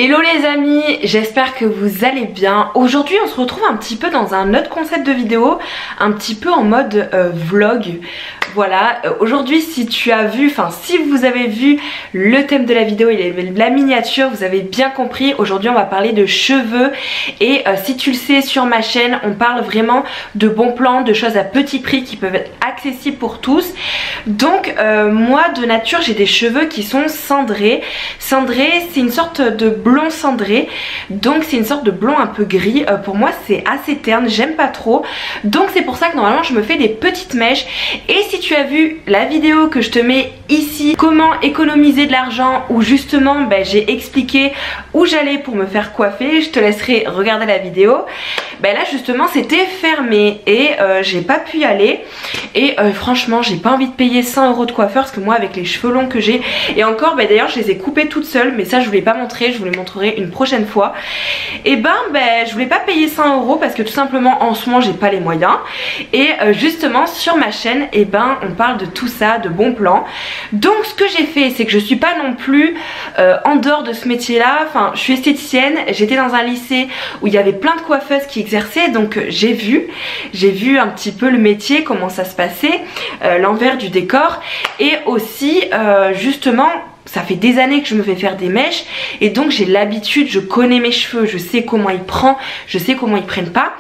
Hello les amis, j'espère que vous allez bien. Aujourd'hui on se retrouve un petit peu dans un autre concept de vidéo, un petit peu en mode vlog. Voilà, aujourd'hui si tu as vu, si vous avez vu le thème de la vidéo, il est la miniature, vous avez bien compris. Aujourd'hui on va parler de cheveux et si tu le sais sur ma chaîne, on parle vraiment de bons plans, de choses à petit prix qui peuvent être accessibles pour tous. Donc moi de nature j'ai des cheveux qui sont cendrés. Cendré c'est une sorte de blond cendré, donc c'est une sorte de blond un peu gris. Pour moi c'est assez terne, j'aime pas trop, donc c'est pour ça que normalement je me fais des petites mèches. Et si tu as vu la vidéo que je te mets ici, comment économiser de l'argent, où justement j'ai expliqué où j'allais pour me faire coiffer, je te laisserai regarder la vidéo. Là justement c'était fermé et j'ai pas pu y aller et franchement j'ai pas envie de payer 100 € de coiffeur parce que moi avec les cheveux longs que j'ai, et encore d'ailleurs je les ai coupés toute seule, mais ça je voulais pas montrer, je vous les montrerai une prochaine fois. Et je voulais pas payer 100 € parce que tout simplement en ce moment j'ai pas les moyens. Et justement sur ma chaîne on parle de tout ça, de bons plans. Donc ce que j'ai fait c'est que je suis pas non plus en dehors de ce métier là, je suis esthéticienne, j'étais dans un lycée où il y avait plein de coiffeuses qui exerçaient, donc j'ai vu un petit peu le métier, comment ça se passait, l'envers du décor. Et aussi justement ça fait des années que je me fais faire des mèches et donc j'ai l'habitude, je connais mes cheveux, je sais comment ils prennent, je sais comment ils prennent pas.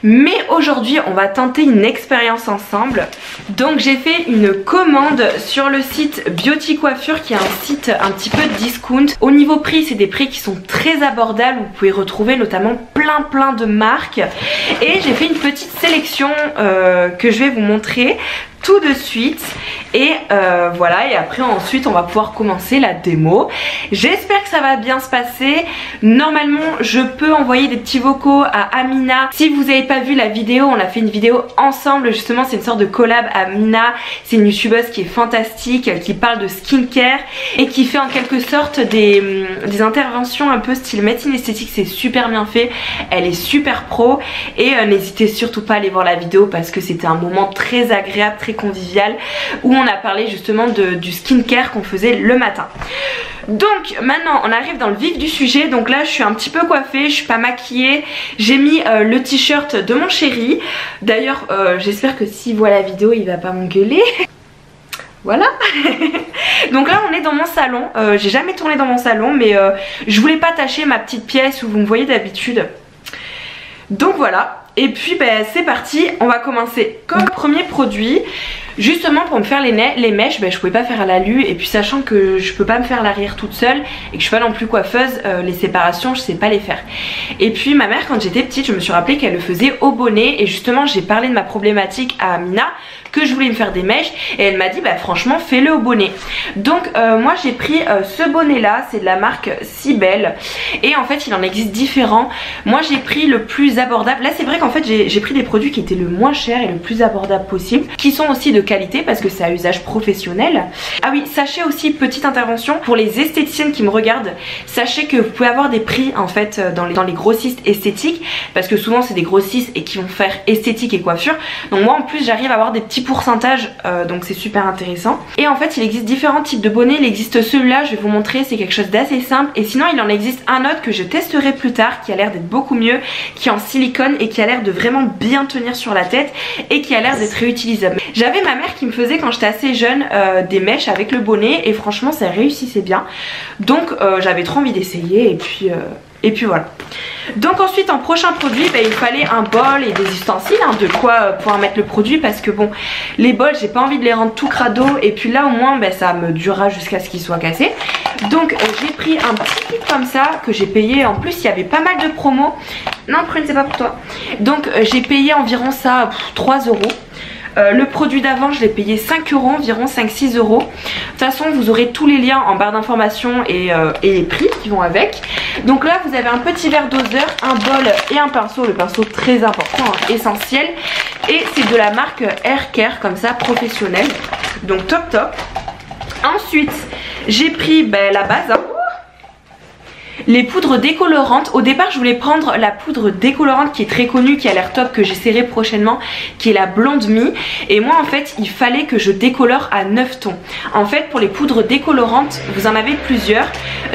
Mais aujourd'hui on va tenter une expérience ensemble. Donc j'ai fait une commande sur le site Beauty Coiffure, qui est un site un petit peu discount. Au niveau prix c'est des prix qui sont très abordables, vous pouvez retrouver notamment plein de marques. Et j'ai fait une petite sélection que je vais vous montrer tout de suite et voilà, et après ensuite on va pouvoir commencer la démo. J'espère que ça va bien se passer. Normalement je peux envoyer des petits vocaux à Amina. Si vous n'avez pas vu la vidéo, on a fait une vidéo ensemble justement, c'est une sorte de collab. Amina c'est une youtubeuse qui est fantastique, qui parle de skincare et qui fait en quelque sorte des interventions un peu style médecine esthétique. C'est super bien fait, elle est super pro et n'hésitez surtout pas à aller voir la vidéo parce que c'était un moment très agréable, très convivial, où on a parlé justement du skincare qu'on faisait le matin. Donc maintenant on arrive dans le vif du sujet. Donc là je suis un petit peu coiffée, je suis pas maquillée, j'ai mis le t-shirt de mon chéri. D'ailleurs j'espère que s'il voit la vidéo il va pas m'engueuler. Voilà. Donc là on est dans mon salon, j'ai jamais tourné dans mon salon, mais je voulais pas tâcher ma petite pièce où vous me voyez d'habitude. Donc voilà. Et puis c'est parti, on va commencer. Comme premier produit, justement pour me faire les mèches, je pouvais pas faire à l'alu, et puis sachant que je peux pas me faire l'arrière toute seule et que je suis pas non plus coiffeuse, les séparations je sais pas les faire. Et puis ma mère quand j'étais petite, je me suis rappelé qu'elle le faisait au bonnet, et justement j'ai parlé de ma problématique à Amina, que je voulais me faire des mèches, et elle m'a dit franchement fais-le au bonnet. Donc moi j'ai pris ce bonnet là, c'est de la marque Cybelle, et en fait il en existe différents. Moi j'ai pris le plus abordable. Là c'est vrai qu'en fait j'ai pris des produits qui étaient le moins cher et le plus abordable possible, qui sont aussi de qualité parce que c'est à usage professionnel. Ah oui, sachez aussi, petite intervention pour les esthéticiennes qui me regardent, sachez que vous pouvez avoir des prix en fait dans les grossistes esthétiques, parce que souvent c'est des grossistes et qui vont faire esthétique et coiffure. Donc moi en plus j'arrive à avoir des petits pourcentages, donc c'est super intéressant. Et en fait il existe différents types de bonnets. Il existe celui-là, je vais vous montrer, c'est quelque chose d'assez simple, et sinon il en existe un autre que je testerai plus tard, qui a l'air d'être beaucoup mieux, qui est en silicone et qui a l'air de vraiment bien tenir sur la tête et qui a l'air d'être réutilisable. J'avais ma mère qui me faisait quand j'étais assez jeune des mèches avec le bonnet, et franchement ça réussissait bien, donc j'avais trop envie d'essayer, et puis voilà. Donc ensuite en prochain produit il fallait un bol et des ustensiles, de quoi pouvoir mettre le produit, parce que bon les bols j'ai pas envie de les rendre tout crado, et puis là au moins ça me durera jusqu'à ce qu'ils soient cassés. Donc j'ai pris un petit kit comme ça que j'ai payé, en plus il y avait pas mal de promos. Non Prune c'est pas pour toi. Donc j'ai payé environ ça 3 €. Le produit d'avant je l'ai payé 5 €, environ 5-6 €. De toute façon vous aurez tous les liens en barre d'informations et les prix qui vont avec. Donc là vous avez un petit verre doseur, un bol et un pinceau, le pinceau très important, essentiel. Et c'est de la marque Hair Care, comme ça, professionnelle. Donc top. Ensuite j'ai pris la base. Les poudres décolorantes, au départ je voulais prendre la poudre décolorante qui est très connue, qui a l'air top, que j'essaierai prochainement, qui est la Blonde Me. Et moi en fait il fallait que je décolore à 9 tons. En fait pour les poudres décolorantes vous en avez plusieurs,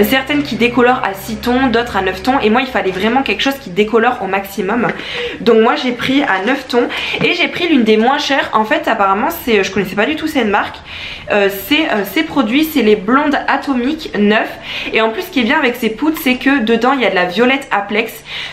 certaines qui décolorent à 6 tons, d'autres à 9 tons. Et moi il fallait vraiment quelque chose qui décolore au maximum. Donc moi j'ai pris à 9 tons et j'ai pris l'une des moins chères. En fait apparemment c'est, je connaissais pas du tout cette marque, ces produits c'est les Blondes Atomiques 9. Et en plus ce qui est bien avec ces poudres c'est que dedans il y a de la violette Aplex,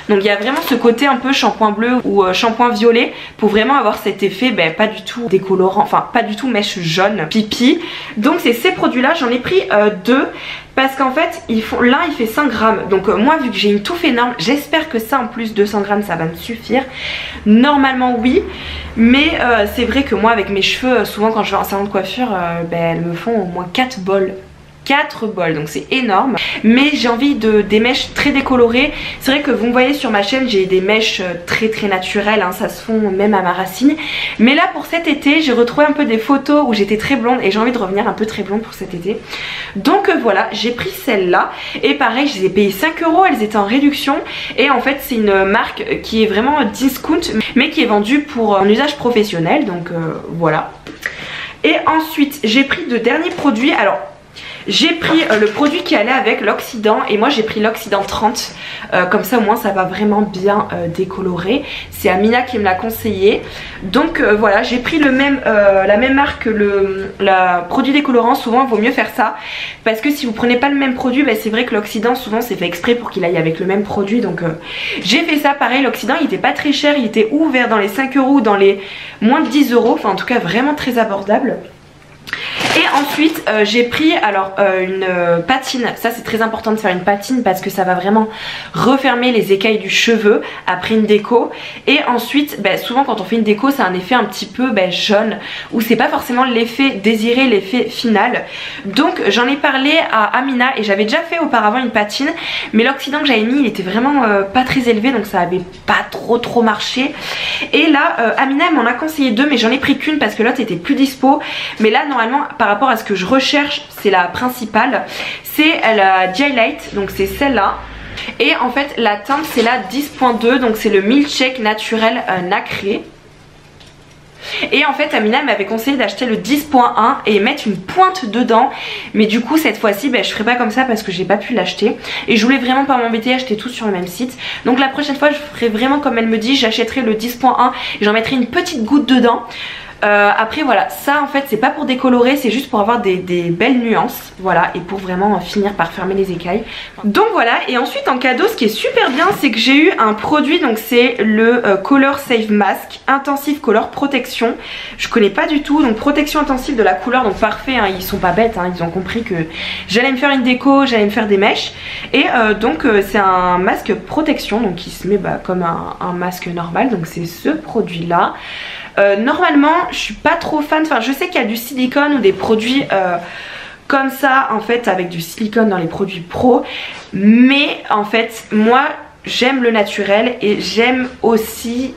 donc il y a vraiment ce côté un peu shampoing bleu ou shampoing violet pour vraiment avoir cet effet pas du tout décolorant, enfin pas du tout mèche jaune pipi. Donc c'est ces produits là, j'en ai pris deux parce qu'en fait l'un il fait 100 grammes, donc moi vu que j'ai une touffe énorme, j'espère que ça en plus 200 grammes ça va me suffire. Normalement oui, mais c'est vrai que moi avec mes cheveux souvent quand je vais en salon de coiffure elles me font au moins 4 bols, donc c'est énorme. Mais j'ai envie de des mèches très décolorées. C'est vrai que vous me voyez sur ma chaîne j'ai des mèches très naturelles, hein, ça se fond même à ma racine. Mais là pour cet été j'ai retrouvé un peu des photos où j'étais très blonde et j'ai envie de revenir un peu très blonde pour cet été. Donc voilà, j'ai pris celle-là et pareil je les ai payées 5 €, elles étaient en réduction. Et en fait c'est une marque qui est vraiment discount mais qui est vendue pour un usage professionnel, donc voilà. Et ensuite j'ai pris de derniers produits. Alors j'ai pris le produit qui allait avec l'oxydant et moi j'ai pris l'oxydant 30, comme ça au moins ça va vraiment bien décolorer. C'est Amina qui me l'a conseillé. Donc voilà, j'ai pris la même marque que le produit décolorant. Souvent il vaut mieux faire ça parce que si vous prenez pas le même produit, c'est vrai que l'oxydant souvent c'est fait exprès pour qu'il aille avec le même produit. Donc j'ai fait ça. Pareil, l'oxydant il était pas très cher, il était ouvert dans les 5 € ou dans les moins de 10 €, enfin en tout cas vraiment très abordable. Et ensuite j'ai pris alors une patine. Ça c'est très important de faire une patine parce que ça va vraiment refermer les écailles du cheveu après une déco. Et ensuite souvent quand on fait une déco ça a un effet un petit peu jaune, où c'est pas forcément l'effet désiré, l'effet final. Donc j'en ai parlé à Amina et j'avais déjà fait auparavant une patine, mais l'oxydant que j'avais mis il était vraiment pas très élevé, donc ça avait pas trop marché. Et là Amina elle m'en a conseillé deux, mais j'en ai pris qu'une parce que l'autre était plus dispo. Mais là normalement par rapport à ce que je recherche c'est la principale, c'est la J-Light, donc c'est celle-là. Et en fait la teinte c'est la 10.2, donc c'est le milkshake naturel nacré. Et en fait Amina m'avait conseillé d'acheter le 10.1 et mettre une pointe dedans. Mais du coup cette fois-ci je ferai pas comme ça parce que j'ai pas pu l'acheter. Et je voulais vraiment pas m'embêter à acheter tout sur le même site. Donc la prochaine fois je ferai vraiment comme elle me dit, j'achèterai le 10.1 et j'en mettrai une petite goutte dedans. Après voilà, ça en fait c'est pas pour décolorer, c'est juste pour avoir des belles nuances, voilà, et pour vraiment finir par fermer les écailles. Donc voilà, et ensuite en cadeau ce qui est super bien c'est que j'ai eu un produit, donc c'est le Color Save Mask Intensive Color Protection. Je connais pas du tout, donc protection intensive de la couleur, donc parfait, hein, ils sont pas bêtes, hein, ils ont compris que j'allais me faire une déco, j'allais me faire des mèches. Et donc c'est un masque protection, donc qui se met comme un masque normal, donc c'est ce produit là. Normalement je suis pas trop fan, enfin je sais qu'il y a du silicone ou des produits comme ça en fait avec du silicone dans les produits pro, mais en fait moi j'aime le naturel et j'aime aussi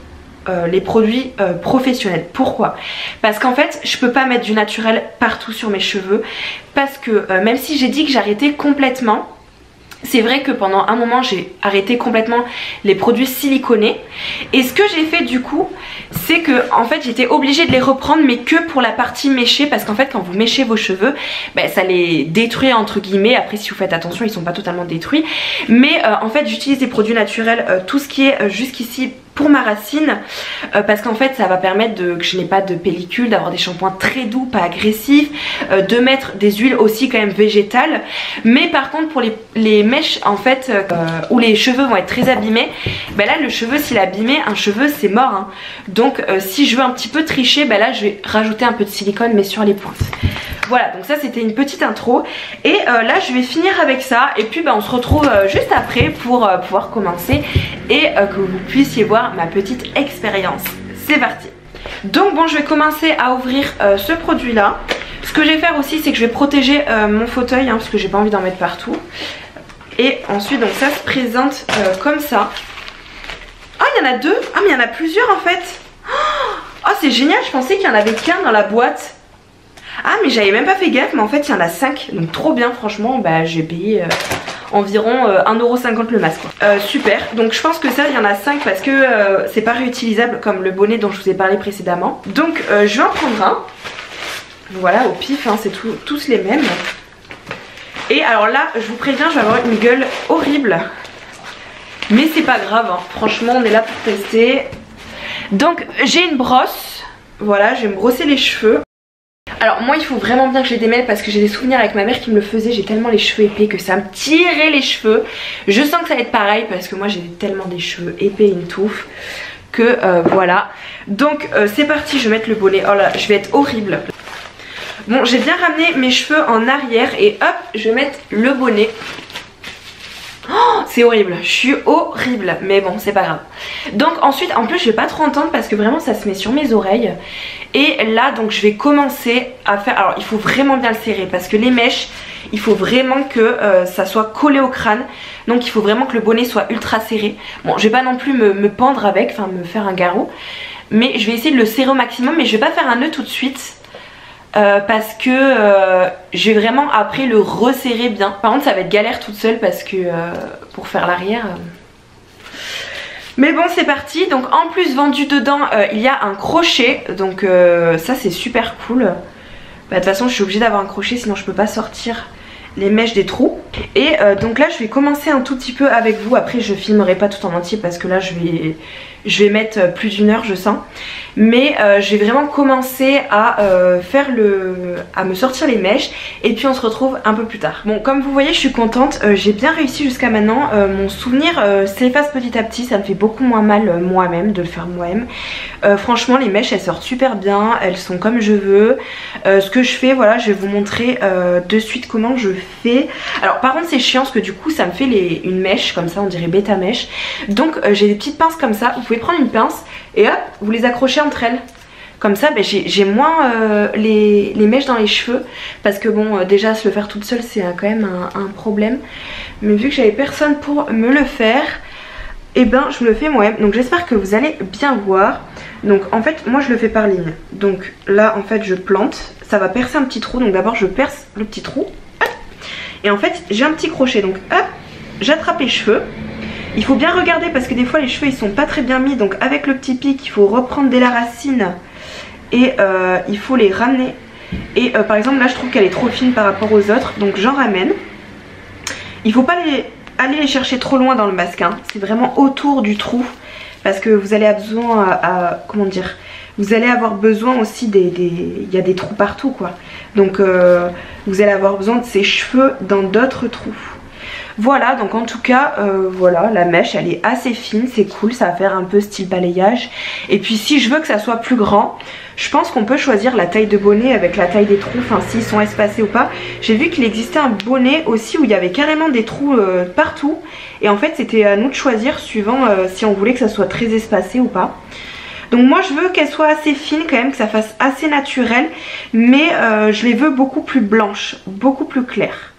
les produits professionnels. Pourquoi? Parce qu'en fait je peux pas mettre du naturel partout sur mes cheveux, parce que même si j'ai dit que j'arrêtais complètement, c'est vrai que pendant un moment j'ai arrêté complètement les produits siliconés. Et ce que j'ai fait du coup c'est que en fait j'étais obligée de les reprendre, mais que pour la partie méchée, parce qu'en fait quand vous méchez vos cheveux ça les détruit entre guillemets. Après si vous faites attention ils sont pas totalement détruits, mais en fait j'utilise des produits naturels, tout ce qui est jusqu'ici pour ma racine, parce qu'en fait ça va permettre que je n'ai pas de pellicule, d'avoir des shampoings très doux, pas agressifs, de mettre des huiles aussi quand même végétales. Mais par contre pour les mèches en fait où les cheveux vont être très abîmés, là le cheveu s'il est abîmé, un cheveu c'est mort, hein. Donc si je veux un petit peu tricher, là je vais rajouter un peu de silicone mais sur les pointes. Voilà, donc ça c'était une petite intro. Et là je vais finir avec ça. Et puis on se retrouve juste après pour pouvoir commencer et que vous puissiez voir ma petite expérience. C'est parti. Donc bon, je vais commencer à ouvrir ce produit là. Ce que je vais faire aussi c'est que je vais protéger mon fauteuil, hein, parce que j'ai pas envie d'en mettre partout. Et ensuite donc ça se présente comme ça. Ah, il y en a deux. Ah mais il y en a plusieurs en fait. Oh c'est génial, je pensais qu'il y en avait qu'un dans la boîte. Ah mais j'avais même pas fait gaffe, mais en fait il y en a 5, donc trop bien franchement. J'ai payé environ 1,50 € le masque quoi. Super, donc je pense que ça il y en a 5 parce que c'est pas réutilisable comme le bonnet dont je vous ai parlé précédemment. Donc je vais en prendre un. Voilà, au pif, hein, c'est tous les mêmes. Et alors là, je vous préviens, je vais avoir une gueule horrible. Mais c'est pas grave, hein. Franchement, on est là pour tester. Donc, j'ai une brosse. Voilà, je vais me brosser les cheveux. Alors moi, il faut vraiment bien que je les démêle parce que j'ai des souvenirs avec ma mère qui me le faisait. J'ai tellement les cheveux épais que ça me tirait les cheveux. Je sens que ça va être pareil parce que moi, j'ai tellement des cheveux épais, une touffe. Que voilà. Donc, c'est parti, je vais mettre le bonnet. Oh là, je vais être horrible. Bon, j'ai bien ramené mes cheveux en arrière et hop, je vais mettre le bonnet. Oh, c'est horrible, je suis horrible, mais bon, c'est pas grave. Donc ensuite, en plus, je vais pas trop entendre parce que vraiment, ça se met sur mes oreilles. Et là, donc, je vais commencer à faire... Alors, il faut vraiment bien le serrer parce que les mèches, il faut vraiment que ça soit collé au crâne. Donc, il faut vraiment que le bonnet soit ultra serré. Bon, je vais pas non plus me pendre avec, enfin, me faire un garrot. Mais je vais essayer de le serrer au maximum, mais je vais pas faire un nœud tout de suite. Parce que je vais vraiment après le resserrer bien. Par contre ça va être galère toute seule parce que pour faire l'arrière mais bon c'est parti. Donc en plus vendu dedans il y a un crochet. Donc ça c'est super cool. Bah, de toute façon je suis obligée d'avoir un crochet sinon je peux pas sortir les mèches des trous. Et donc là je vais commencer un tout petit peu avec vous. Après je filmerai pas tout en entier parce que là je vais mettre plus d'1 heure je sens. Mais je vais vraiment commencer à à me sortir les mèches. Et puis on se retrouve un peu plus tard. Bon comme vous voyez je suis contente, j'ai bien réussi jusqu'à maintenant. Mon souvenir s'efface petit à petit. Ça me fait beaucoup moins mal moi-même de le faire moi-même. Franchement les mèches elles sortent super bien. Elles sont comme je veux. Ce que je fais, voilà, je vais vous montrer de suite comment je fais. Alors par contre c'est chiant parce que du coup ça me fait une mèche comme ça, on dirait bêta mèche. Donc j'ai des petites pinces comme ça. Vous pouvez prendre une pince et hop vous les accrochez entre elles. Comme ça j'ai moins les mèches dans les cheveux. Parce que bon déjà se le faire toute seule c'est quand même un problème. Mais vu que j'avais personne pour me le faire, et ben je me le fais moi-même. Donc j'espère que vous allez bien voir. Donc en fait moi je le fais par ligne. Donc là en fait je plante. Ça va percer un petit trou. Donc d'abord je perce le petit trou. Hop. Et en fait j'ai un petit crochet. Donc hop, j'attrape les cheveux. Il faut bien regarder parce que des fois les cheveux ils sont pas très bien mis. Donc avec le petit pic il faut reprendre dès la racine. Et il faut les ramener. Et par exemple là je trouve qu'elle est trop fine par rapport aux autres. Donc j'en ramène. Il faut pas aller les chercher trop loin dans le masque hein. C'est vraiment autour du trou. Parce que vous allez avoir besoin comment dire, vous allez avoir besoin aussi il y a des trous partout quoi. Donc vous allez avoir besoin de ces cheveux dans d'autres trous. Voilà, donc en tout cas voilà, la mèche elle est assez fine, c'est cool, ça va faire un peu style balayage. Et puis si je veux que ça soit plus grand, je pense qu'on peut choisir la taille de bonnet avec la taille des trous, enfin s'ils sont espacés ou pas. J'ai vu qu'il existait un bonnet aussi où il y avait carrément des trous partout. Et en fait c'était à nous de choisir suivant si on voulait que ça soit très espacé ou pas. Donc moi je veux qu'elle soit assez fine quand même, que ça fasse assez naturel. Mais je les veux beaucoup plus blanches, beaucoup plus claires.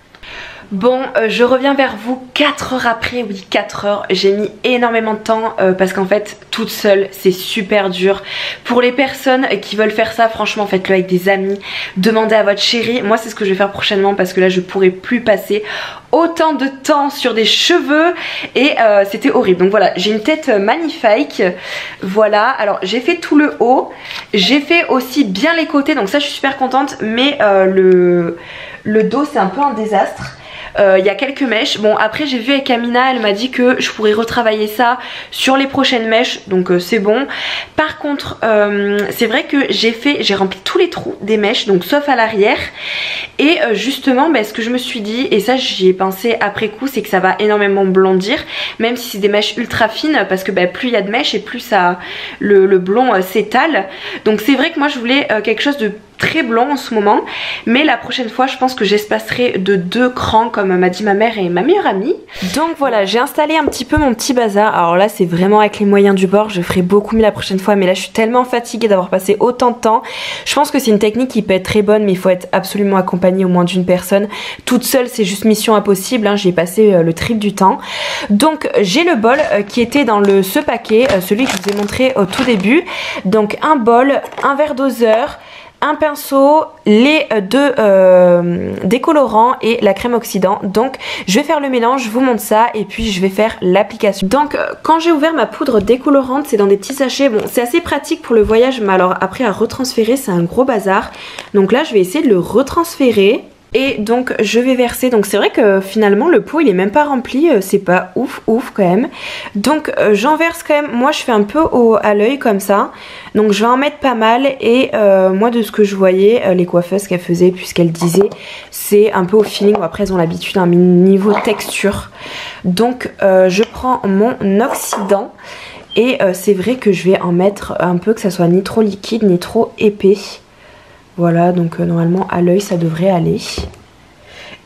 Bon, je reviens vers vous 4 heures après, oui 4 heures, j'ai mis énormément de temps parce qu'en fait toute seule c'est super dur. Pour les personnes qui veulent faire ça, franchement faites-le avec des amis, demandez à votre chérie. Moi c'est ce que je vais faire prochainement parce que là je pourrais plus passer autant de temps sur des cheveux et c'était horrible. Donc voilà, j'ai une tête magnifique, voilà. Alors j'ai fait tout le haut, j'ai fait aussi bien les côtés, donc ça je suis super contente. Mais le dos c'est un peu un désastre. Il y a quelques mèches. Bon après j'ai vu avec Amina, elle m'a dit que je pourrais retravailler ça sur les prochaines mèches. Donc c'est bon. Par contre c'est vrai que j'ai rempli tous les trous des mèches. Donc sauf à l'arrière. Et justement ce que je me suis dit, et ça j'y ai pensé après coup, c'est que ça va énormément blondir. Même si c'est des mèches ultra fines. Parce que plus il y a de mèches et plus ça le blond s'étale. Donc c'est vrai que moi je voulais quelque chose de très blond en ce moment, mais la prochaine fois je pense que j'espacerai de 2 crans comme m'a dit ma mère et ma meilleure amie. Donc voilà, j'ai installé un petit peu mon petit bazar. Alors là c'est vraiment avec les moyens du bord, je ferai beaucoup mieux la prochaine fois, mais là je suis tellement fatiguée d'avoir passé autant de temps. Je pense que c'est une technique qui peut être très bonne, mais il faut être absolument accompagné au moins d'une personne. Toute seule c'est juste mission impossible hein. J'y ai passé le triple du temps. Donc j'ai le bol qui était dans ce paquet, celui que je vous ai montré au tout début. Donc un bol, un verre doseur, un pinceau, les deux décolorants et la crème oxydant. Donc je vais faire le mélange, je vous montre ça et puis je vais faire l'application. Donc quand j'ai ouvert ma poudre décolorante, c'est dans des petits sachets. Bon, c'est assez pratique pour le voyage, mais alors après à retransférer c'est un gros bazar. Donc là je vais essayer de le retransférer. Et donc je vais verser, donc c'est vrai que finalement le pot il est même pas rempli, c'est pas ouf quand même. Donc j'en verse quand même, moi je fais un peu à l'œil comme ça. Donc je vais en mettre pas mal et moi de ce que je voyais, les coiffeuses qu'elles faisaient puisqu'elles disaient c'est un peu au feeling, après elles ont l'habitude à niveau texture. Donc je prends mon oxydant et c'est vrai que je vais en mettre un peu, que ça soit ni trop liquide ni trop épais. Voilà, donc normalement à l'œil ça devrait aller.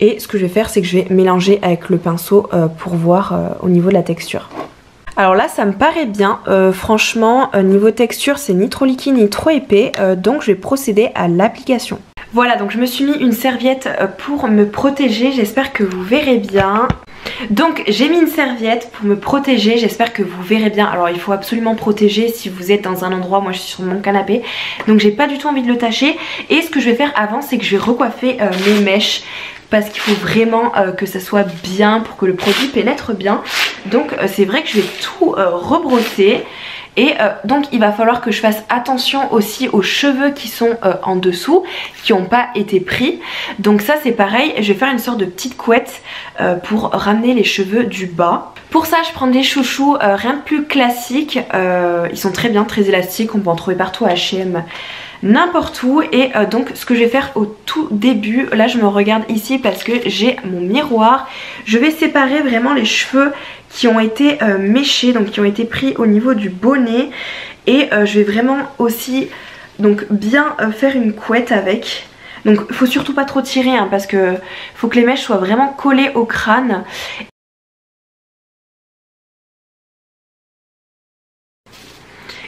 Et ce que je vais faire, c'est que je vais mélanger avec le pinceau pour voir au niveau de la texture. Alors là ça me paraît bien, franchement niveau texture c'est ni trop liquide ni trop épais, donc je vais procéder à l'application. Voilà, donc je me suis mis une serviette pour me protéger, j'espère que vous verrez bien. Donc j'ai mis une serviette pour me protéger, j'espère que vous verrez bien. Alors il faut absolument protéger si vous êtes dans un endroit, moi je suis sur mon canapé, donc j'ai pas du tout envie de le tâcher. Et ce que je vais faire avant, c'est que je vais recoiffer mes mèches, parce qu'il faut vraiment que ça soit bien pour que le produit pénètre bien. Donc c'est vrai que je vais tout rebrosser. Et donc il va falloir que je fasse attention aussi aux cheveux qui sont en dessous, qui n'ont pas été pris. Donc ça c'est pareil, je vais faire une sorte de petite couette pour ramener les cheveux du bas. Pour ça je prends des chouchous, rien de plus classique, ils sont très bien, très élastiques, on peut en trouver partout à H&M, n'importe où. Et donc ce que je vais faire au tout début, là je me regarde ici parce que j'ai mon miroir, je vais séparer vraiment les cheveux qui ont été méchés, donc qui ont été pris au niveau du bonnet. Et je vais vraiment aussi donc bien faire une couette avec. Donc il faut surtout pas trop tirer hein, parce que faut que les mèches soient vraiment collées au crâne.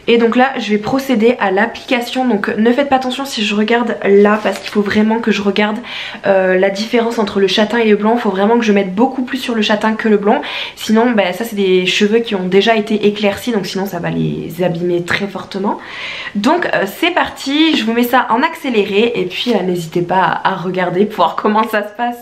Et donc là je vais procéder à l'application. Donc ne faites pas attention si je regarde là, parce qu'il faut vraiment que je regarde la différence entre le châtain et le blond. Il faut vraiment que je mette beaucoup plus sur le châtain que le blond. Sinon bah, ça c'est des cheveux qui ont déjà été éclaircis, donc sinon ça va les abîmer très fortement. Donc c'est parti, je vous mets ça en accéléré et puis n'hésitez pas à regarder pour voir comment ça se passe.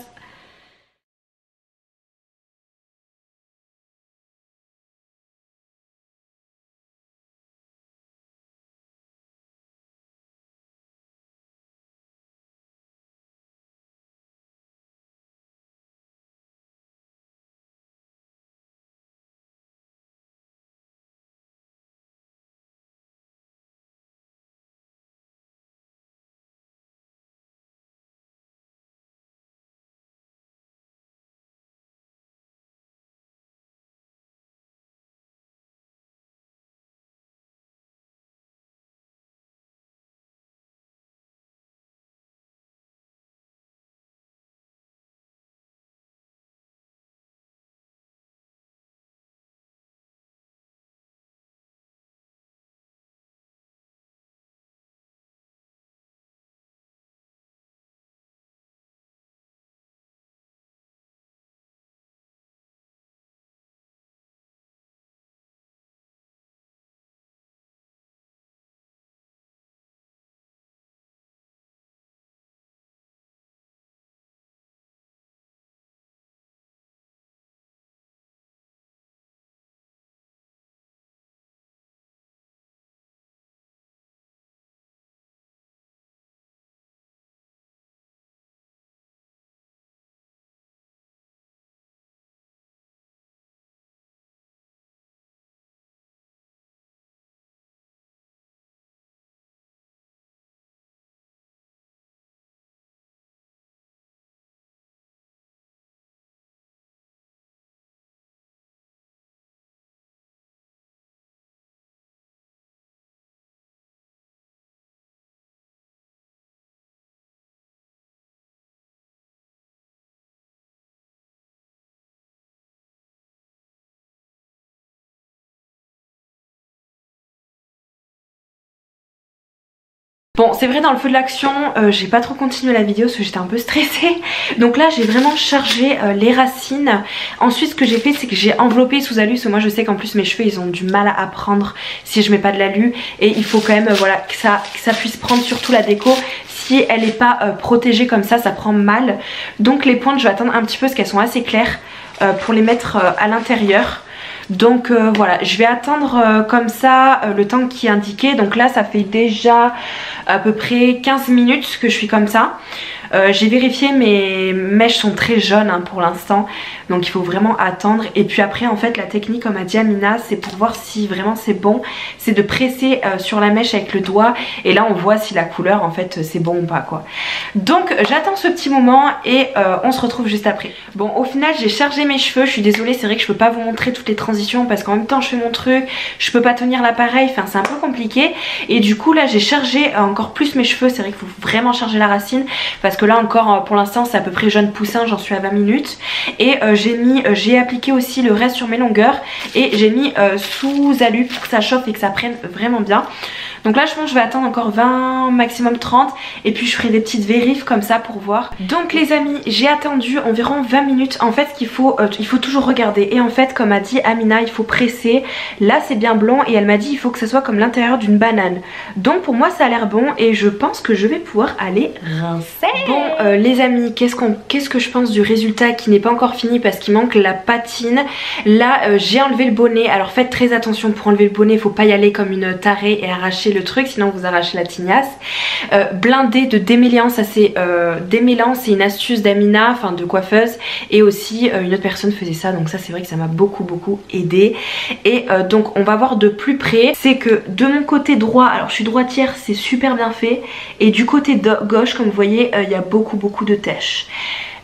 Bon, c'est vrai, dans le feu de l'action, j'ai pas trop continué la vidéo parce que j'étais un peu stressée. Donc là, j'ai vraiment chargé les racines. Ensuite, ce que j'ai fait, c'est que j'ai enveloppé sous alu. Parce que moi, je sais qu'en plus, mes cheveux, ils ont du mal à prendre si je mets pas de l'alu. Et il faut quand même, voilà, que ça puisse prendre surtout la déco. Si elle n'est pas protégée comme ça prend mal. Donc les pointes, je vais attendre un petit peu parce qu'elles sont assez claires pour les mettre à l'intérieur. Donc voilà, je vais attendre comme ça le temps qui est indiqué. Donc là, ça fait déjà à peu près 15 minutes que je suis comme ça. J'ai vérifié, mes mèches sont très jaunes hein, pour l'instant, donc il faut vraiment attendre. Et puis après, en fait, la technique, comme a dit Amina, c'est pour voir si vraiment c'est bon, c'est de presser sur la mèche avec le doigt, et là on voit si la couleur en fait c'est bon ou pas quoi. Donc j'attends ce petit moment et on se retrouve juste après. Bon, au final j'ai chargé mes cheveux, je suis désolée, c'est vrai que je peux pas vous montrer toutes les transitions parce qu'en même temps je fais mon truc, je peux pas tenir l'appareil, enfin c'est un peu compliqué. Et du coup là j'ai chargé encore plus mes cheveux, c'est vrai qu'il faut vraiment charger la racine parce que là encore pour l'instant c'est à peu près jeune poussin, j'en suis à 20 minutes. Et j'ai appliqué aussi le reste sur mes longueurs et j'ai mis sous alu pour que ça chauffe et que ça prenne vraiment bien. Donc là je pense que je vais attendre encore 20, maximum 30, et puis je ferai des petites vérifs comme ça pour voir. Donc les amis, j'ai attendu environ 20 minutes. En fait il faut toujours regarder, et en fait comme a dit Amina, il faut presser. Là c'est bien blond et elle m'a dit il faut que ça soit comme l'intérieur d'une banane. Donc pour moi ça a l'air bon et je pense que je vais pouvoir aller rincer. Bon les amis, qu'est-ce que je pense du résultat qui n'est pas encore fini parce qu'il manque la patine. Là j'ai enlevé le bonnet, alors faites très attention pour enlever le bonnet, il faut pas y aller comme une tarée et arracher le truc sinon vous arrachez la tignasse. Blindé de démêlant, ça c'est démêlant, c'est une astuce d'Amina, enfin de coiffeuse, et aussi une autre personne faisait ça, donc ça c'est vrai que ça m'a beaucoup aidé. Et donc on va voir de plus près, c'est que de mon côté droit, alors je suis droitière, c'est super bien fait, et du côté gauche comme vous voyez il y a beaucoup de taches.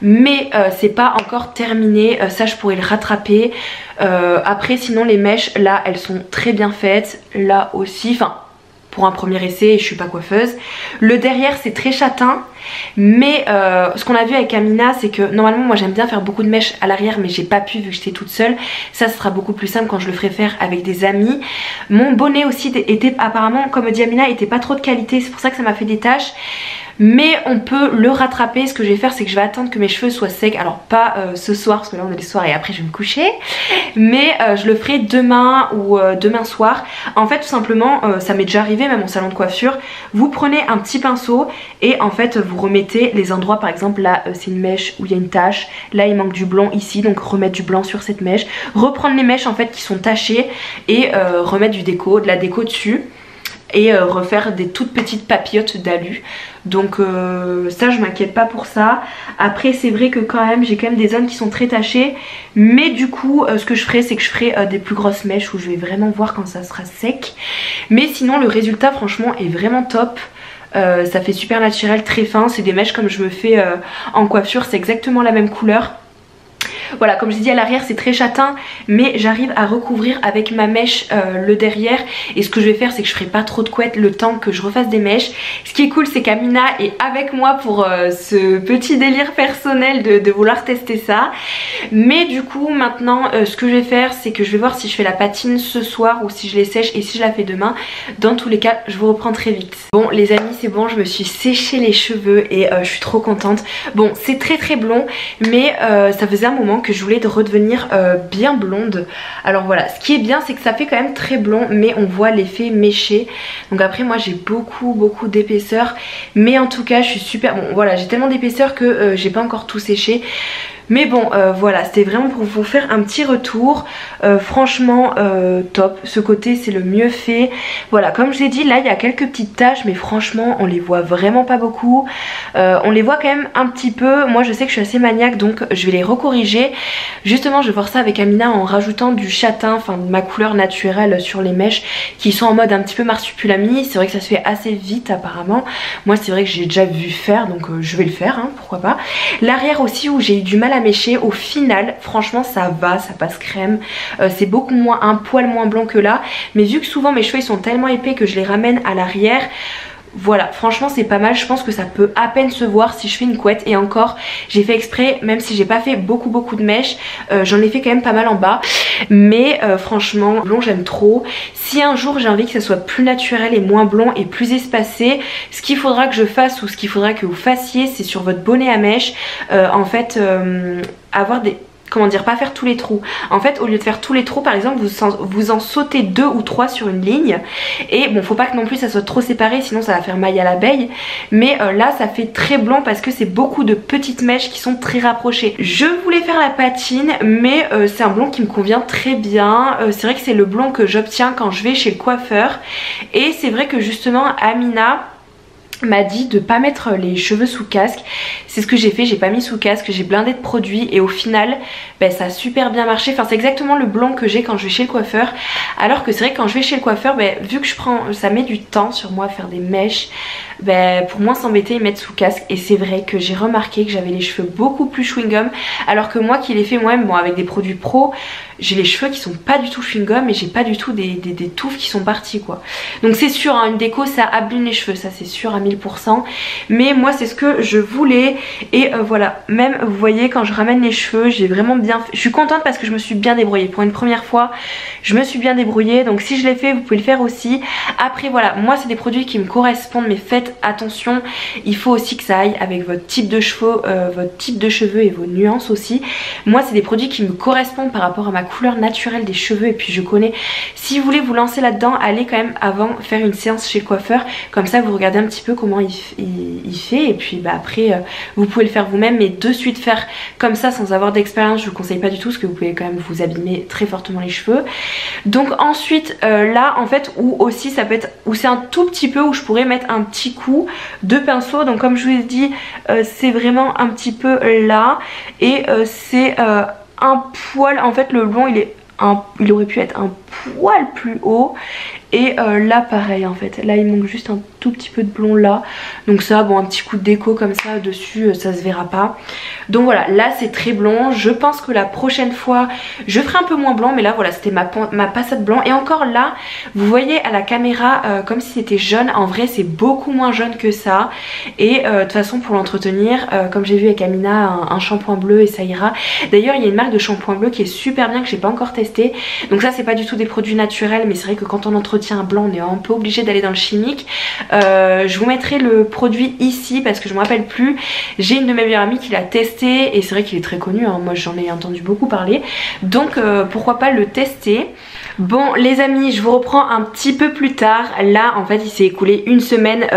Mais c'est pas encore terminé, ça je pourrais le rattraper. Après sinon les mèches là elles sont très bien faites, là aussi, enfin pour un premier essai, et je suis pas coiffeuse. Le derrière c'est très châtain, mais ce qu'on a vu avec Amina c'est que normalement moi j'aime bien faire beaucoup de mèches à l'arrière, mais j'ai pas pu vu que j'étais toute seule. Ça sera beaucoup plus simple quand je le ferai faire avec des amis. Mon bonnet aussi était apparemment, comme dit Amina, était pas trop de qualité, c'est pour ça que ça m'a fait des taches. Mais on peut le rattraper. Ce que je vais faire c'est que je vais attendre que mes cheveux soient secs. Alors pas ce soir parce que là on est le soir et après je vais me coucher. Mais je le ferai demain ou demain soir. En fait tout simplement ça m'est déjà arrivé même en salon de coiffure. Vous prenez un petit pinceau et en fait vous remettez les endroits, par exemple là c'est une mèche où il y a une tache. Là il manque du blanc ici, donc remettre du blanc sur cette mèche. Reprendre les mèches en fait qui sont tachées et remettre de la déco dessus. Et refaire des toutes petites papillotes d'alu. Donc ça je m'inquiète pas pour ça. Après c'est vrai que quand même j'ai quand même des zones qui sont très tachées. Mais du coup ce que je ferai c'est que je ferai des plus grosses mèches où je vais vraiment voir quand ça sera sec. Mais sinon le résultat franchement est vraiment top. Ça fait super naturel, très fin. C'est des mèches comme je me fais en coiffure, c'est exactement la même couleur. Voilà, comme je dis à l'arrière c'est très châtain, mais j'arrive à recouvrir avec ma mèche le derrière. Et ce que je vais faire c'est que je ferai pas trop de couettes le temps que je refasse des mèches. Ce qui est cool c'est qu'Amina est avec moi pour ce petit délire personnel de vouloir tester ça. Mais du coup maintenant ce que je vais faire c'est que je vais voir si je fais la patine ce soir ou si je les sèche, et si je la fais demain. Dans tous les cas je vous reprends très vite. Bon les amis c'est bon, je me suis séché les cheveux et je suis trop contente. Bon c'est très blond, mais ça faisait un moment que je voulais redevenir bien blonde. Alors voilà, ce qui est bien c'est que ça fait quand même très blond, mais on voit l'effet méché. Donc après moi j'ai beaucoup d'épaisseur, mais en tout cas je suis super, bon voilà, j'ai tellement d'épaisseur que j'ai pas encore tout séché. Mais bon voilà, c'était vraiment pour vous faire un petit retour. Franchement top, ce côté c'est le mieux fait. Voilà, comme je l'ai dit, là il y a quelques petites taches, mais franchement on les voit vraiment pas beaucoup. On les voit quand même un petit peu. Moi je sais que je suis assez maniaque, donc je vais les recorriger. Justement je vais voir ça avec Amina en rajoutant du châtain, enfin de ma couleur naturelle sur les mèches qui sont en mode un petit peu marsupilami. C'est vrai que ça se fait assez vite apparemment. Moi c'est vrai que j'ai déjà vu faire, donc je vais le faire hein, pourquoi pas. L'arrière aussi où j'ai eu du mal à mécher, au final franchement ça va, ça passe crème. C'est beaucoup moins, un poil moins blanc que là, mais vu que souvent mes cheveux ils sont tellement épais que je les ramène à l'arrière, Voilà, franchement c'est pas mal, je pense que ça peut à peine se voir si je fais une couette. Et encore, j'ai fait exprès, même si j'ai pas fait beaucoup de mèches, j'en ai fait quand même pas mal en bas. Mais franchement, blond j'aime trop. Si un jour j'ai envie que ça soit plus naturel et moins blond et plus espacé, ce qu'il faudra que je fasse ou ce qu'il faudra que vous fassiez, c'est sur votre bonnet à mèches, en fait avoir des... Comment dire, pas faire tous les trous. En fait, au lieu de faire tous les trous, par exemple, vous en sautez 2 ou 3 sur une ligne. Et bon, faut pas que non plus ça soit trop séparé, sinon ça va faire maille à l'abeille. Mais là, ça fait très blond parce que c'est beaucoup de petites mèches qui sont très rapprochées. Je voulais faire la patine, mais c'est un blond qui me convient très bien. C'est vrai que c'est le blond que j'obtiens quand je vais chez le coiffeur. Et c'est vrai que justement, Amina m'a dit de pas mettre les cheveux sous casque. C'est ce que j'ai fait, j'ai pas mis sous casque, j'ai blindé de produits et au final ça a super bien marché. Enfin c'est exactement le blond que j'ai quand je vais chez le coiffeur. Alors que c'est vrai que quand je vais chez le coiffeur, vu que ça met du temps sur moi à faire des mèches, pour moins s'embêter ils mettent sous casque. Et c'est vrai que j'ai remarqué que j'avais les cheveux beaucoup plus chewing-gum, alors que moi qui les fais moi-même, bon avec des produits pro, j'ai les cheveux qui sont pas du tout chewing-gum et j'ai pas du tout des touffes qui sont parties quoi. Donc c'est sûr hein, une déco ça abîme les cheveux, ça c'est sûr à 1000%. Mais moi c'est ce que je voulais. Et voilà, même vous voyez quand je ramène les cheveux, j'ai vraiment bien fait. Je suis contente parce que je me suis bien débrouillée. Pour une première fois, je me suis bien débrouillée. Donc si je l'ai fait, vous pouvez le faire aussi. Après voilà, moi c'est des produits qui me correspondent, mais faites attention. Il faut aussi que ça aille avec votre type de cheveux, et vos nuances aussi. Moi c'est des produits qui me correspondent par rapport à ma couleur naturelle des cheveux. Et puis je connais, si vous voulez vous lancer là-dedans, allez quand même avant faire une séance chez le coiffeur. Comme ça vous regardez un petit peu comment il fait. Et puis après vous pouvez le faire vous-même, mais de suite faire comme ça sans avoir d'expérience, je vous conseille pas du tout, parce que vous pouvez quand même vous abîmer très fortement les cheveux. Donc ensuite là en fait, où aussi ça peut être, où c'est un tout petit peu, où je pourrais mettre un petit coup de pinceau. Donc comme je vous ai dit, c'est vraiment un petit peu là, et c'est un poil, en fait le blond il aurait pu être un poil plus haut. Et là pareil en fait, là il manque juste un tout petit peu de blond là. Donc ça bon, un petit coup de déco comme ça dessus, ça se verra pas. Donc voilà, là c'est très blond. Je pense que la prochaine fois je ferai un peu moins blanc, mais là voilà, c'était ma passade blanc. Et encore là, vous voyez à la caméra comme si c'était jaune. En vrai c'est beaucoup moins jaune que ça. Et de toute façon pour l'entretenir, comme j'ai vu avec Amina, un shampoing bleu et ça ira. D'ailleurs il y a une marque de shampoing bleu qui est super bien, que j'ai pas encore testé. Donc ça c'est pas du tout des produits naturels, mais c'est vrai que quand on entretient un blanc on est un peu obligé d'aller dans le chimique. Je vous mettrai le produit ici parce que je me rappelle plus. J'ai une de mes meilleures amies qui l'a testé et c'est vrai qu'il est très connu hein. Moi j'en ai entendu beaucoup parler, donc pourquoi pas le tester. Bon les amis, je vous reprends un petit peu plus tard. Là en fait il s'est écoulé une semaine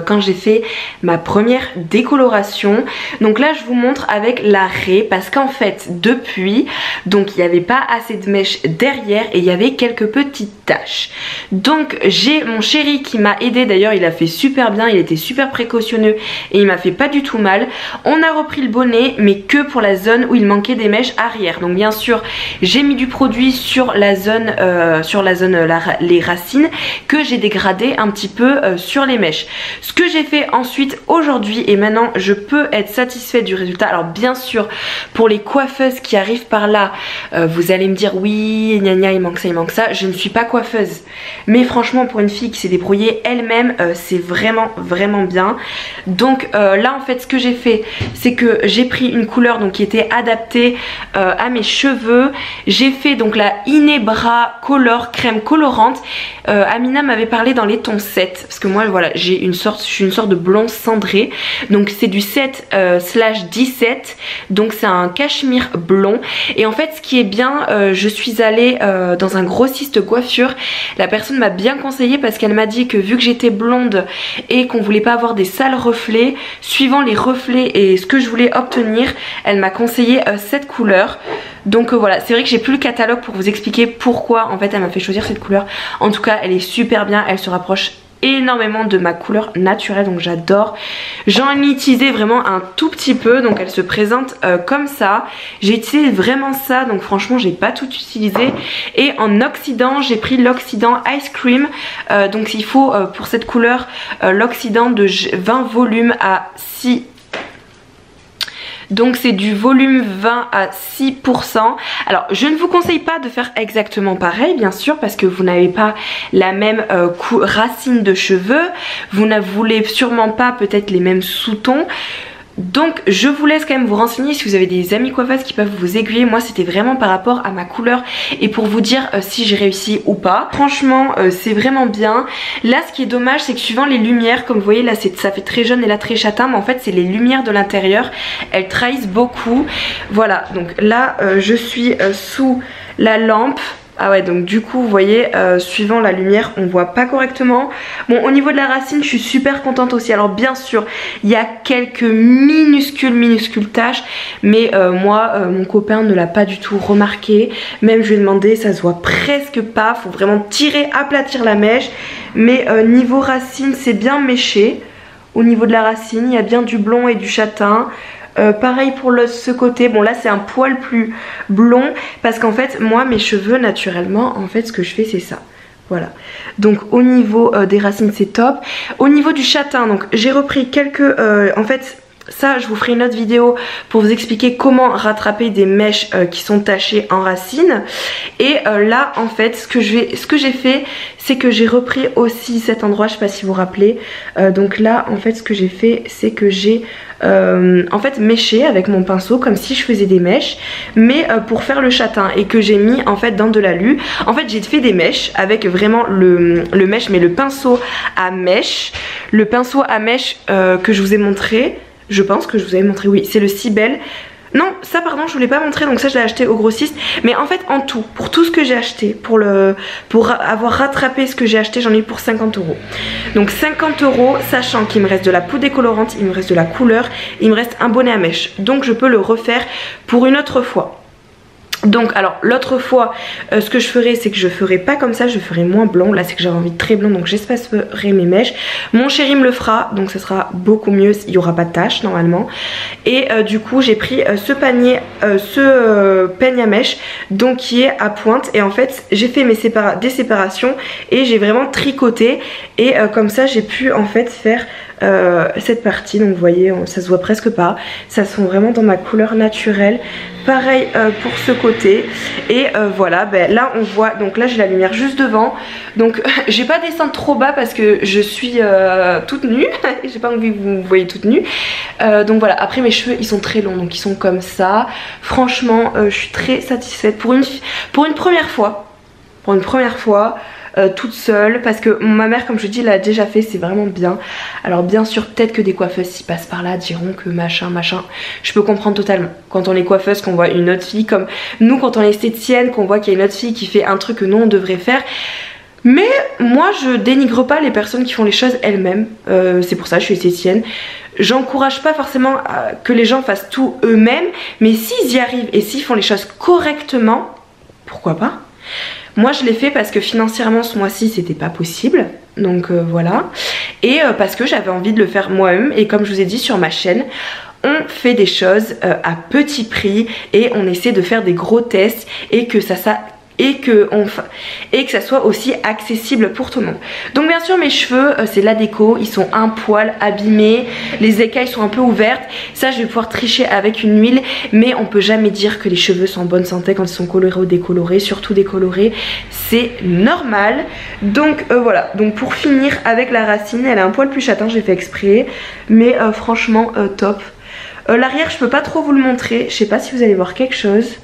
quand j'ai fait ma première décoloration. Donc là je vous montre avec la raie, parce qu'en fait depuis, donc il n'y avait pas assez de mèches derrière et il y avait quelques petites taches. Donc j'ai mon chéri qui m'a aidé, d'ailleurs il a fait super bien, il était super précautionneux et il m'a fait pas du tout mal. On a repris le bonnet, mais que pour la zone où il manquait des mèches arrière. Donc bien sûr j'ai mis du produit sur la zone les racines, que j'ai dégradé un petit peu sur les mèches. Ce que j'ai fait ensuite aujourd'hui, et maintenant je peux être satisfaite du résultat. Alors bien sûr pour les coiffeuses qui arrivent par là, vous allez me dire oui gna gna, il manque ça. Je ne suis pas coiffeuse, mais franchement pour une fille qui s'est débrouillée elle-même, c'est vraiment bien. Donc là en fait ce que j'ai fait, c'est que j'ai pris une couleur donc qui était adaptée à mes cheveux. J'ai fait donc la Inebra Color crème colorante. Amina m'avait parlé dans les tons 7, parce que moi voilà, je suis une sorte de blond cendré. Donc c'est du 7/17, donc c'est un cachemire blond. Et en fait ce qui est bien, je suis allée dans un grossiste coiffure. La personne m'a bien conseillé parce qu'elle m'a dit que vu que j'étais blonde et qu'on voulait pas avoir des sales reflets, suivant les reflets et ce que je voulais obtenir, elle m'a conseillé cette couleur. Donc voilà, c'est vrai que j'ai plus le catalogue pour vous expliquer pourquoi en fait elle m'a fait choisir cette couleur. En tout cas elle est super bien, elle se rapproche énormément de ma couleur naturelle, donc j'adore. J'en ai utilisé vraiment un tout petit peu, donc elle se présente comme ça. J'ai utilisé vraiment ça, donc franchement j'ai pas tout utilisé. Et en oxydant, j'ai pris l'oxydant Ice Cream, donc il faut pour cette couleur l'oxydant de 20 volumes à 6 Donc c'est du volume 20 à 6%. Alors je ne vous conseille pas de faire exactement pareil bien sûr, parce que vous n'avez pas la même racine de cheveux, vous ne voulez sûrement pas peut-être les mêmes sous-tons. Donc je vous laisse quand même vous renseigner si vous avez des amis coiffeuses qui peuvent vous aiguiller. Moi c'était vraiment par rapport à ma couleur et pour vous dire si j'ai réussi ou pas. Franchement c'est vraiment bien. Là ce qui est dommage c'est que suivant les lumières, comme vous voyez là ça fait très jaune et là très châtain, mais en fait c'est les lumières de l'intérieur, elles trahissent beaucoup. Voilà, donc là je suis sous la lampe. Ah ouais, donc du coup vous voyez suivant la lumière on voit pas correctement. Bon, au niveau de la racine je suis super contente aussi. Alors bien sûr il y a quelques minuscules taches, mais moi mon copain ne l'a pas du tout remarqué. Même je lui ai demandé, ça se voit presque pas. Faut vraiment tirer, aplatir la mèche. Mais niveau racine c'est bien méché. Au niveau de la racine il y a bien du blond et du châtain. Pareil pour ce côté, bon là c'est un poil plus blond parce qu'en fait moi mes cheveux naturellement en fait ce que je fais c'est ça. Voilà, donc au niveau des racines c'est top. Au niveau du châtain, donc j'ai repris quelques en fait ça je vous ferai une autre vidéo pour vous expliquer comment rattraper des mèches qui sont tachées en racines. Et là en fait ce que j'ai fait c'est que j'ai repris aussi cet endroit, je sais pas si vous vous rappelez. Donc là en fait ce que j'ai fait c'est que j'ai en fait méché avec mon pinceau comme si je faisais des mèches, mais pour faire le châtain, et que j'ai mis en fait dans de l'alu. En fait j'ai fait des mèches avec vraiment le mèche, mais le pinceau à mèche. Le pinceau à mèche que je vous ai montré, je pense que je vous avais montré, oui c'est le Cibel. Non, ça pardon, je vous l'ai pas montré, donc ça je l'ai acheté au grossiste. Mais en fait en tout, pour tout ce que j'ai acheté, pour avoir rattrapé ce que j'ai acheté, j'en ai eu pour 50 €. Donc 50 €, sachant qu'il me reste de la poudre décolorante, il me reste de la couleur, il me reste un bonnet à mèche. Donc je peux le refaire pour une autre fois. Donc alors l'autre fois ce que je ferai c'est que je ferai pas comme ça, je ferai moins blanc. Là c'est que j'avais envie de très blanc, donc j'espacerai mes mèches. Mon chéri me le fera, donc ça sera beaucoup mieux, il n'y aura pas de taches normalement. Et du coup j'ai pris ce peigne à mèche, donc qui est à pointe. Et en fait j'ai fait des séparations et j'ai vraiment tricoté. Et comme ça j'ai pu en fait faire cette partie. Donc vous voyez ça se voit presque pas, ça sont vraiment dans ma couleur naturelle. Pareil pour ce côté. Et voilà, ben, là on voit, donc là j'ai la lumière juste devant. Donc j'ai pas descendre trop bas parce que je suis toute nue. J'ai pas envie que vous me voyez toute nue. Donc voilà, après mes cheveux ils sont très longs, donc ils sont comme ça. Franchement je suis très satisfaite pour une première fois. Pour une première fois. Toute seule, parce que ma mère comme je dis l'a déjà fait, c'est vraiment bien. Alors bien sûr peut-être que des coiffeuses qui passent par là diront que machin, je peux comprendre totalement. Quand on est coiffeuse, qu'on voit une autre fille, comme nous quand on est esthéticienne, qu'on voit qu'il y a une autre fille qui fait un truc que nous on devrait faire. Mais moi je dénigre pas les personnes qui font les choses elles-mêmes, c'est pour ça que je suis esthéticienne. J'encourage pas forcément que les gens fassent tout eux-mêmes, mais s'ils y arrivent et s'ils font les choses correctement, pourquoi pas. Moi je l'ai fait parce que financièrement ce mois-ci c'était pas possible, donc voilà. Et parce que j'avais envie de le faire moi-même, et comme je vous ai dit sur ma chaîne, on fait des choses à petit prix et on essaie de faire des gros tests et que ça soit aussi accessible pour tout le monde. Donc bien sûr mes cheveux c'est la déco, ils sont un poil abîmés, les écailles sont un peu ouvertes. Ça je vais pouvoir tricher avec une huile, mais on peut jamais dire que les cheveux sont en bonne santé quand ils sont colorés ou décolorés, surtout décolorés, c'est normal. Donc voilà, donc pour finir avec la racine, elle a un poil plus châtain, j'ai fait exprès, mais franchement top. L'arrière je peux pas trop vous le montrer, je sais pas si vous allez voir quelque chose.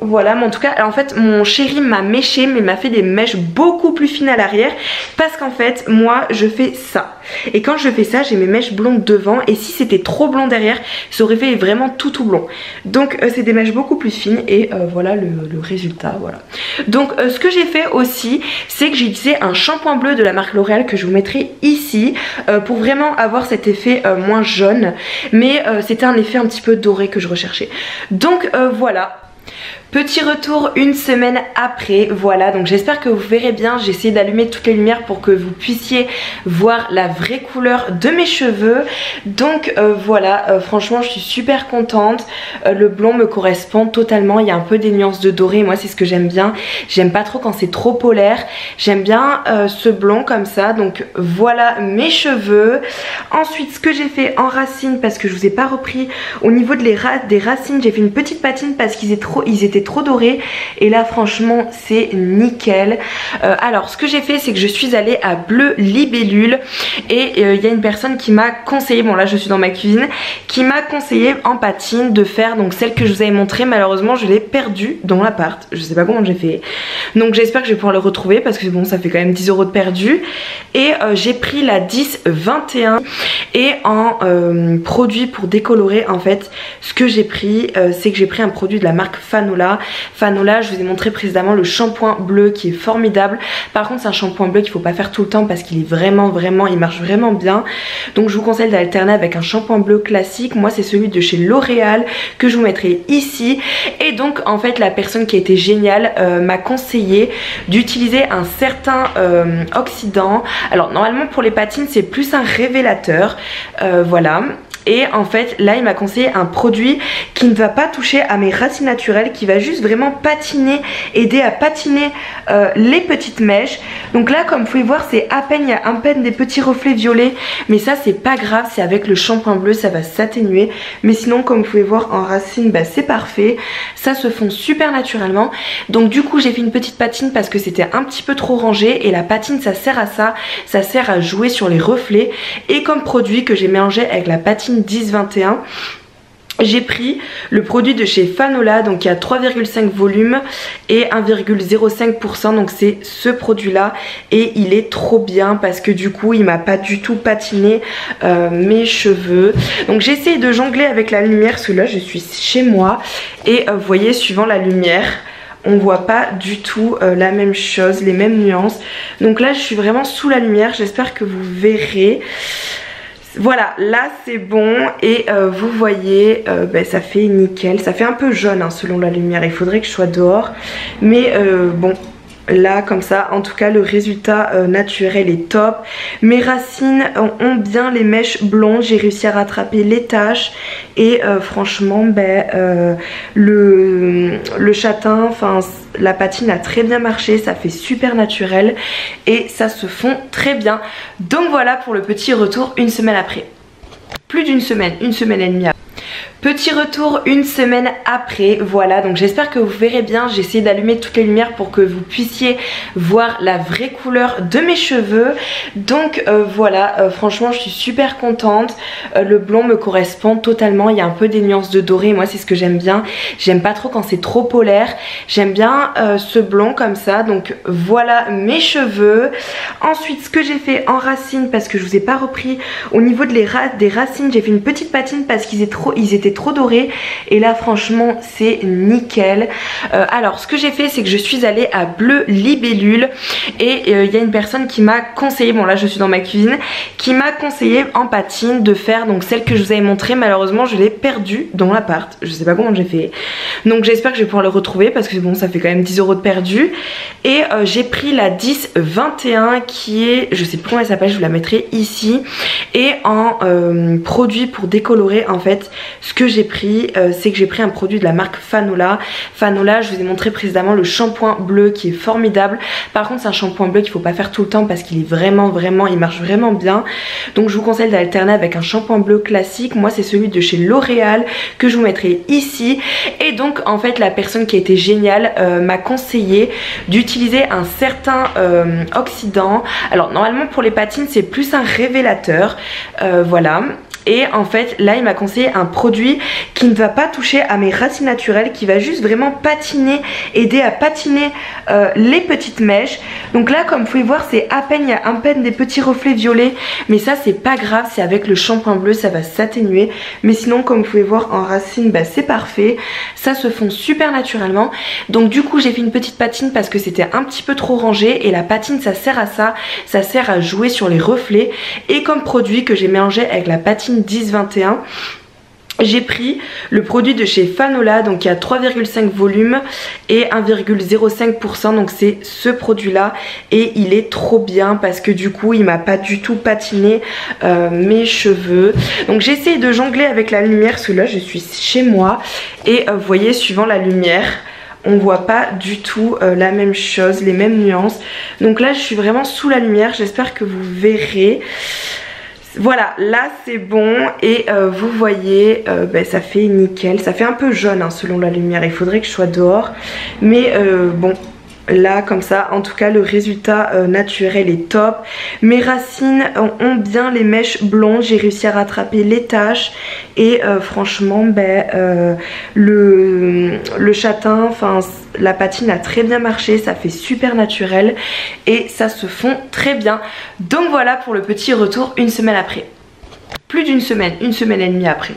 Voilà, mais en tout cas, en fait, mon chéri m'a méché, mais m'a fait des mèches beaucoup plus fines à l'arrière. Parce qu'en fait, moi, je fais ça. Et quand je fais ça, j'ai mes mèches blondes devant. Et si c'était trop blond derrière, ça aurait fait vraiment tout blond. Donc, c'est des mèches beaucoup plus fines. Et voilà le résultat, voilà. Donc, ce que j'ai fait aussi, c'est que j'ai utilisé un shampoing bleu de la marque L'Oréal que je vous mettrai ici. Pour vraiment avoir cet effet moins jaune. Mais c'était un effet un petit peu doré que je recherchais. Donc, voilà. Petit retour une semaine après, voilà, donc j'espère que vous verrez bien. J'ai essayé d'allumer toutes les lumières pour que vous puissiez voir la vraie couleur de mes cheveux. Donc voilà, franchement je suis super contente. Le blond me correspond totalement, il y a un peu des nuances de doré, moi c'est ce que j'aime bien. J'aime pas trop quand c'est trop polaire, j'aime bien ce blond comme ça. Donc voilà mes cheveux. Ensuite ce que j'ai fait en racine, parce que je vous ai pas repris au niveau des racines, j'ai fait une petite patine parce qu'ils étaient trop dorés et là franchement c'est nickel. Alors ce que j'ai fait, c'est que je suis allée à Bleu Libellule et il y a une personne qui m'a conseillé, bon là je suis dans ma cuisine, qui m'a conseillé en patine de faire donc celle que je vous avais montrée. Malheureusement je l'ai perdue dans l'appart, je sais pas comment j'ai fait, donc j'espère que je vais pouvoir le retrouver parce que bon ça fait quand même 10 € de perdu. Et j'ai pris la 10-21 et en produit pour décolorer, en fait ce que j'ai pris c'est que j'ai pris un produit de la marque Fanola. Fanola, je vous ai montré précédemment le shampoing bleu qui est formidable. Par contre c'est un shampoing bleu qu'il faut pas faire tout le temps parce qu'il est vraiment, il marche vraiment bien. Donc je vous conseille d'alterner avec un shampoing bleu classique. Moi c'est celui de chez L'Oréal que je vous mettrai ici. Et donc en fait la personne qui a été géniale m'a conseillé d'utiliser un certain oxydant. Alors normalement pour les patines c'est plus un révélateur, voilà. Et en fait là il m'a conseillé un produit qui ne va pas toucher à mes racines naturelles, qui va juste vraiment patiner, aider à patiner les petites mèches. Donc là comme vous pouvez voir c'est à peine, il y a à peine des petits reflets violets, mais ça c'est pas grave, c'est avec le shampoing bleu ça va s'atténuer. Mais sinon comme vous pouvez voir en racine bah, c'est parfait, ça se fond super naturellement. Donc du coup j'ai fait une petite patine parce que c'était un petit peu trop rangé et la patine ça sert à ça, ça sert à jouer sur les reflets. Et comme produit que j'ai mélangé avec la patine 10-21, j'ai pris le produit de chez Fanola, donc il y a 3,5 volumes et 1,05%, donc c'est ce produit là et il est trop bien parce que du coup il m'a pas du tout patiné mes cheveux. Donc j'essaie de jongler avec la lumière parce que là je suis chez moi et vous voyez suivant la lumière on voit pas du tout la même chose, les mêmes nuances. Donc là je suis vraiment sous la lumière, j'espère que vous verrez. Voilà, là c'est bon et vous voyez bah, ça fait nickel, ça fait un peu jaune hein, selon la lumière, il faudrait que je sois dehors, mais bon là comme ça en tout cas le résultat naturel est top. Mes racines ont bien les mèches blondes, j'ai réussi à rattraper les taches et franchement ben, le châtain, enfin la patine a très bien marché, ça fait super naturel et ça se fond très bien. Donc voilà pour le petit retour une semaine après. Plus d'une semaine, une semaine et demie après. Petit retour une semaine après, voilà, donc j'espère que vous verrez bien. J'ai essayé d'allumer toutes les lumières pour que vous puissiez voir la vraie couleur de mes cheveux. Donc voilà, franchement je suis super contente. Le blond me correspond totalement, il y a un peu des nuances de doré, moi c'est ce que j'aime bien. J'aime pas trop quand c'est trop polaire, j'aime bien ce blond comme ça. Donc voilà mes cheveux. Ensuite ce que j'ai fait en racine, parce que je vous ai pas repris au niveau des racines, j'ai fait une petite patine parce qu'ils étaient trop dorés et là franchement c'est nickel. Alors ce que j'ai fait c'est que je suis allée à Bleu Libellule et il y a une personne qui m'a conseillé, bon là je suis dans ma cuisine, qui m'a conseillé en patine de faire donc celle que je vous avais montrée. Malheureusement je l'ai perdue dans l'appart, je sais pas comment j'ai fait, donc j'espère que je vais pouvoir le retrouver parce que bon ça fait quand même 10 € de perdu. Et j'ai pris la 10-21 qui est, je sais plus comment elle s'appelle, je vous la mettrai ici. Et en produit pour décolorer, en fait ce que j'ai pris c'est que j'ai pris un produit de la marque Fanola. Fanola, je vous ai montré précédemment le shampoing bleu qui est formidable. Par contre c'est un shampoing bleu qu'il faut pas faire tout le temps parce qu'il est vraiment, il marche vraiment bien. Donc je vous conseille d'alterner avec un shampoing bleu classique. Moi c'est celui de chez L'Oréal que je vous mettrai ici. Et donc en fait la personne qui a été géniale m'a conseillé d'utiliser un certain oxydant. Alors normalement pour les patines c'est plus un révélateur, voilà. Et en fait là il m'a conseillé un produit qui ne va pas toucher à mes racines naturelles, qui va juste vraiment patiner, aider à patiner les petites mèches. Donc là comme vous pouvez voir c'est à peine, il y a à peine des petits reflets violets, mais ça c'est pas grave, c'est avec le shampoing bleu ça va s'atténuer. Mais sinon comme vous pouvez voir en racine bah, c'est parfait, ça se fond super naturellement. Donc du coup j'ai fait une petite patine parce que c'était un petit peu trop rangé et la patine ça sert à ça, ça sert à jouer sur les reflets. Et comme produit que j'ai mélangé avec la patine 10-21, J'ai pris le produit de chez Fanola, donc il y a 3,5 volumes et 1,05%, donc c'est ce produit là et il est trop bien parce que du coup il m'a pas du tout patiné mes cheveux. Donc j'essaie de jongler avec la lumière parce que là je suis chez moi et vous voyez, suivant la lumière on voit pas du tout la même chose, les mêmes nuances. Donc là je suis vraiment sous la lumière, j'espère que vous verrez. Voilà, là c'est bon et vous voyez, ça fait nickel. Ça fait un peu jaune hein, selon la lumière, il faudrait que je sois dehors. Mais bon, là comme ça, en tout cas le résultat naturel est top. Mes racines ont bien les mèches blondes, j'ai réussi à rattraper les taches. Et franchement, le châtain, enfin la patine a très bien marché, ça fait super naturel et ça se fond très bien. Donc voilà pour le petit retour une semaine après. Plus d'une semaine, une semaine et demie après.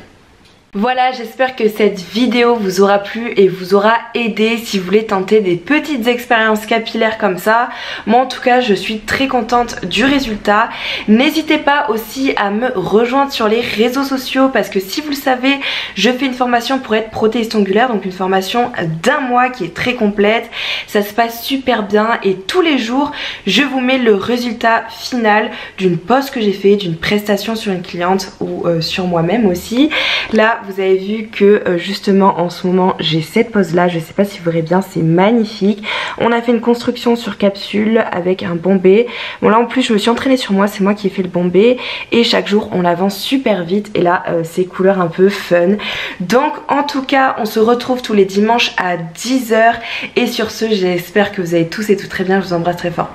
Voilà, j'espère que cette vidéo vous aura plu et vous aura aidé si vous voulez tenter des petites expériences capillaires comme ça. Moi en tout cas je suis très contente du résultat. N'hésitez pas aussi à me rejoindre sur les réseaux sociaux parce que si vous le savez, je fais une formation pour être prothésiste ongulaire, donc une formation d'1 mois qui est très complète. Ça se passe super bien et tous les jours je vous mets le résultat final d'une pose que j'ai fait, d'une prestation sur une cliente ou sur moi-même aussi. Là vous avez vu que justement en ce moment j'ai cette pose là, je sais pas si vous verrez bien, c'est magnifique. On a fait une construction sur capsule avec un bombé. Bon là en plus je me suis entraînée sur moi, c'est moi qui ai fait le bombé et chaque jour on l'avance super vite et là c'est couleur un peu fun. Donc en tout cas on se retrouve tous les dimanches à 10 h et sur ce j'espère que vous allez tous et toutes très bien, je vous embrasse très fort.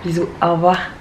Bisous, au revoir.